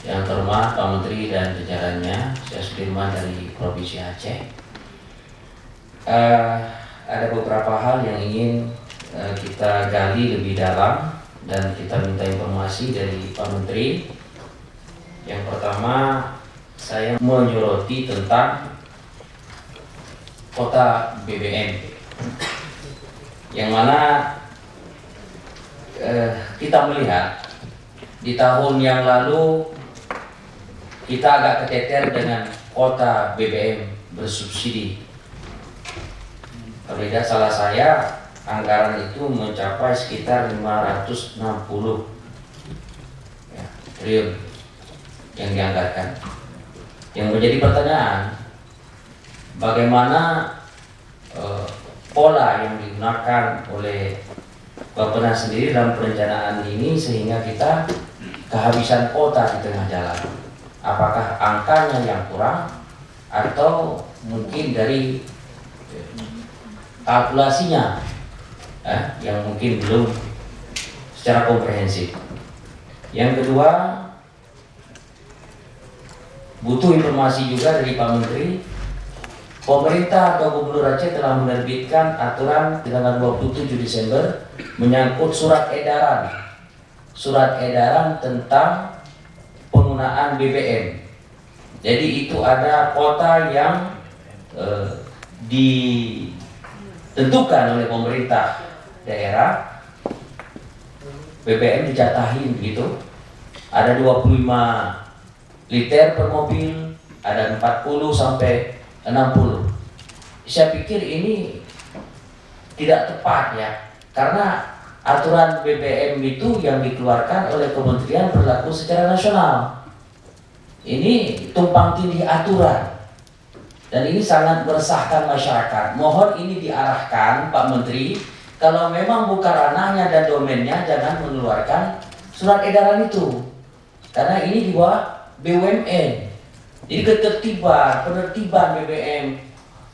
Yang terhormat Pak Menteri dan jajarannya, saya Sudirman dari Provinsi Aceh. Ada beberapa hal yang ingin kita gali lebih dalam dan kita minta informasi dari Pak Menteri. Yang pertama, saya menyoroti tentang kota BBM, yang mana kita melihat di tahun yang lalu kita agak keteter dengan kota BBM bersubsidi. Kalau tidak salah saya, anggaran itu mencapai sekitar 560 triliun yang dianggarkan. Yang menjadi pertanyaan, bagaimana pola yang digunakan oleh Bappenas sendiri dalam perencanaan ini sehingga kita kehabisan kota di tengah jalan. Apakah angkanya yang kurang atau mungkin dari kalkulasinya yang mungkin belum secara komprehensif. Yang kedua, butuh informasi juga dari Pak Menteri. Pemerintah atau Gubernur Aceh telah menerbitkan aturan di tanggal 27 Desember menyangkut surat edaran tentang penggunaan BBM. Jadi itu ada kota yang ditentukan oleh pemerintah daerah, BBM dijatahin begitu. Ada 25 liter per mobil, ada 40 sampai 60. Saya pikir ini tidak tepat ya, karena aturan BBM itu yang dikeluarkan oleh kementerian berlaku secara nasional. Ini tumpang tindih aturan dan ini sangat meresahkan masyarakat. Mohon ini diarahkan Pak Menteri, kalau memang bukan ranahnya dan domainnya, jangan mengeluarkan surat edaran itu, karena ini di bawah BUMN. Jadi penertiban BBM,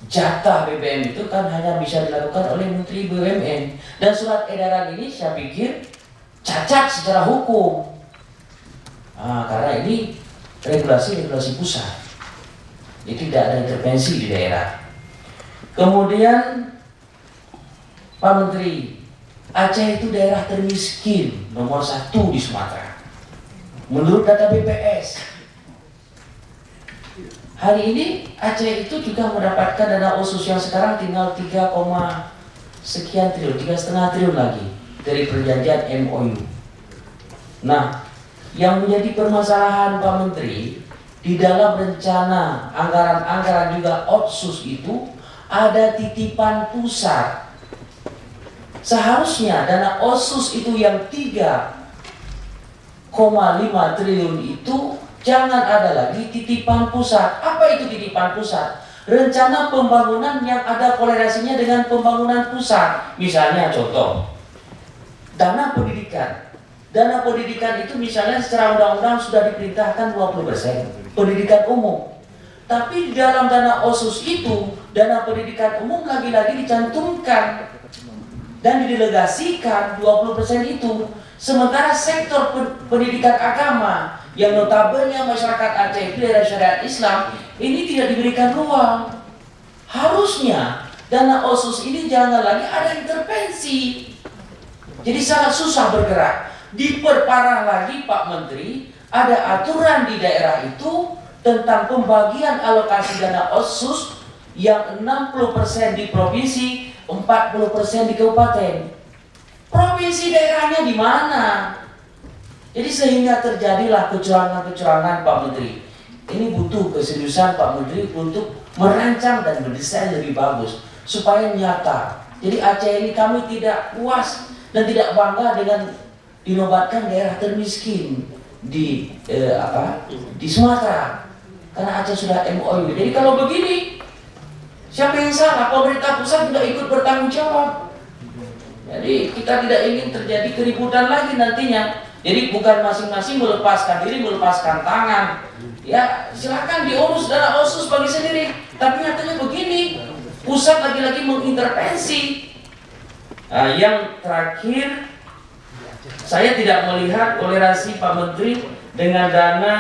jatah BBM itu kan hanya bisa dilakukan oleh Menteri BUMN. Dan surat edaran ini saya pikir cacat secara hukum. Karena ini regulasi pusat. Jadi tidak ada intervensi di daerah. Kemudian Pak Menteri, Aceh itu daerah termiskin nomor 1 di Sumatera menurut data BPS. Hari ini Aceh itu juga mendapatkan dana otsus yang sekarang tinggal 3, sekian triliun, 3,5 triliun lagi dari perjanjian MOU. Nah, yang menjadi permasalahan Pak Menteri, di dalam rencana anggaran juga otsus itu ada titipan pusat. Seharusnya dana otsus itu yang 3,5 triliun itu jangan ada lagi titipan pusat. Apa itu titipan pusat? Rencana pembangunan yang ada kolerasinya dengan pembangunan pusat. Misalnya contoh, dana pendidikan. Dana pendidikan itu misalnya secara undang-undang sudah diperintahkan 20% pendidikan umum. Tapi di dalam dana otsus itu, dana pendidikan umum lagi-lagi dicantumkan dan didelegasikan 20% itu. Sementara sektor pendidikan agama yang notabene masyarakat Aceh itu daerah syariat Islam ini tidak diberikan ruang. Harusnya dana otsus ini jangan lagi ada intervensi. Jadi sangat susah bergerak. Diperparah lagi Pak Menteri, ada aturan di daerah itu tentang pembagian alokasi dana otsus yang 60% di provinsi, 40% di kabupaten. Provinsi daerahnya di mana? Jadi sehingga terjadilah kecurangan-kecurangan Pak Menteri. Ini butuh keseriusan Pak Menteri untuk merancang dan mendesain lebih bagus supaya nyata. Jadi Aceh ini kami tidak puas dan tidak bangga dengan dinobatkan daerah termiskin di Sumatera, karena Aceh sudah MOU. Jadi kalau begini, siapa yang salah? Pemerintah pusat juga ikut bertanggung jawab. Jadi kita tidak ingin terjadi keributan lagi nantinya. Jadi bukan masing-masing melepaskan diri, melepaskan tangan. Ya silakan diurus dana otsus bagi sendiri. Tapi nyatanya begini, pusat lagi-lagi mengintervensi. Yang terakhir, saya tidak melihat toleransi Pak Menteri dengan dana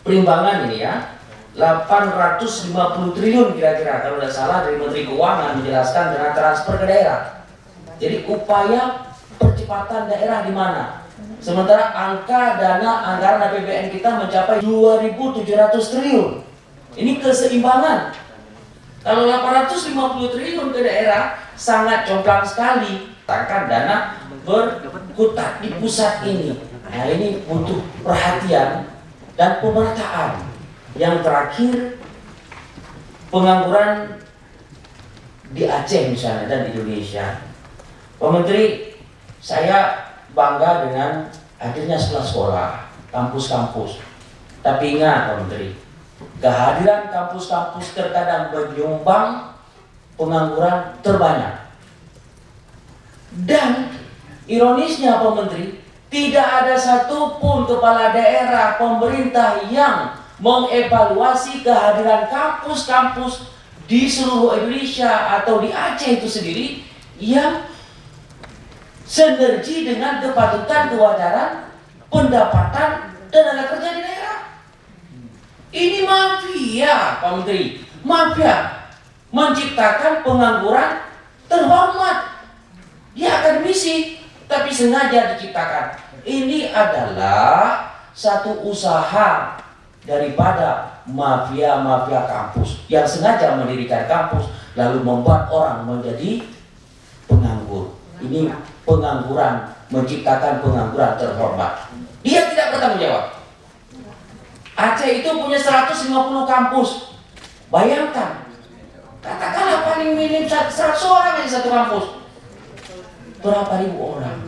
perimbangan ini ya 850 triliun kira-kira kalau tidak salah dari Menteri Keuangan menjelaskan dana transfer ke daerah. Jadi upaya percepatan daerah di mana? Sementara angka dana anggaran APBN kita mencapai 2.700 triliun. Ini keseimbangan. Kalau 850 triliun ke daerah sangat jomplang sekali. Akan dana berkutat di pusat ini. Nah ini butuh perhatian dan pemerataan. Yang terakhir, pengangguran di Aceh misalnya dan di Indonesia. Pak Menteri, saya bangga dengan hadirnya sekolah-sekolah, kampus-kampus. Tapi ingat Pak Menteri, kehadiran kampus-kampus terkadang menyumbang pengangguran terbanyak. Dan ironisnya Pak Menteri, tidak ada satupun kepala daerah pemerintah yang mengevaluasi kehadiran kampus-kampus di seluruh Indonesia atau di Aceh itu sendiri yang sinergi dengan kepatutan, kewajaran, pendapatan tenaga kerja di daerah. Ini mafia, Pak Menteri, mafia menciptakan pengangguran terhormat. Dia akademisi, tapi sengaja diciptakan. Ini adalah satu usaha daripada mafia-mafia kampus yang sengaja mendirikan kampus lalu membuat orang menjadi penganggur. Ini pengangguran, menciptakan pengangguran terhormat. Dia tidak bertanggung jawab. Aceh itu punya 150 kampus. Bayangkan, katakanlah paling minim 100 orang di satu kampus. Berapa ribu orang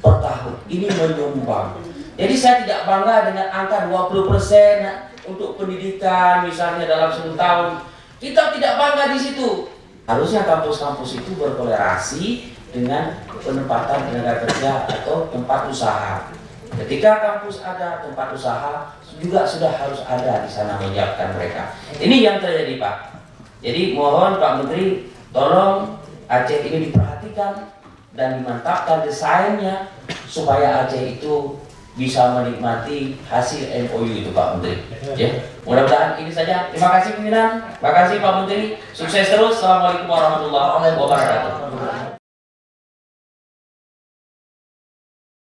per tahun. Ini menyumbang. Jadi saya tidak bangga dengan angka 20% untuk pendidikan misalnya dalam 1 tahun. Kita tidak bangga di situ. Harusnya kampus-kampus itu berkolerasi dengan penempatan tenaga kerja atau tempat usaha. Ketika kampus ada, tempat usaha juga sudah harus ada di sana menyiapkan mereka. Ini yang terjadi Pak. Jadi mohon Pak Menteri, tolong Aceh ini diperhatikan dan dimantapkan desainnya supaya Aceh itu bisa menikmati hasil MOU itu Pak Menteri. Ya, mudah-mudahan ini saja. Terima kasih pimpinan, terima kasih Pak Menteri. Sukses terus. Assalamualaikum warahmatullahi wabarakatuh.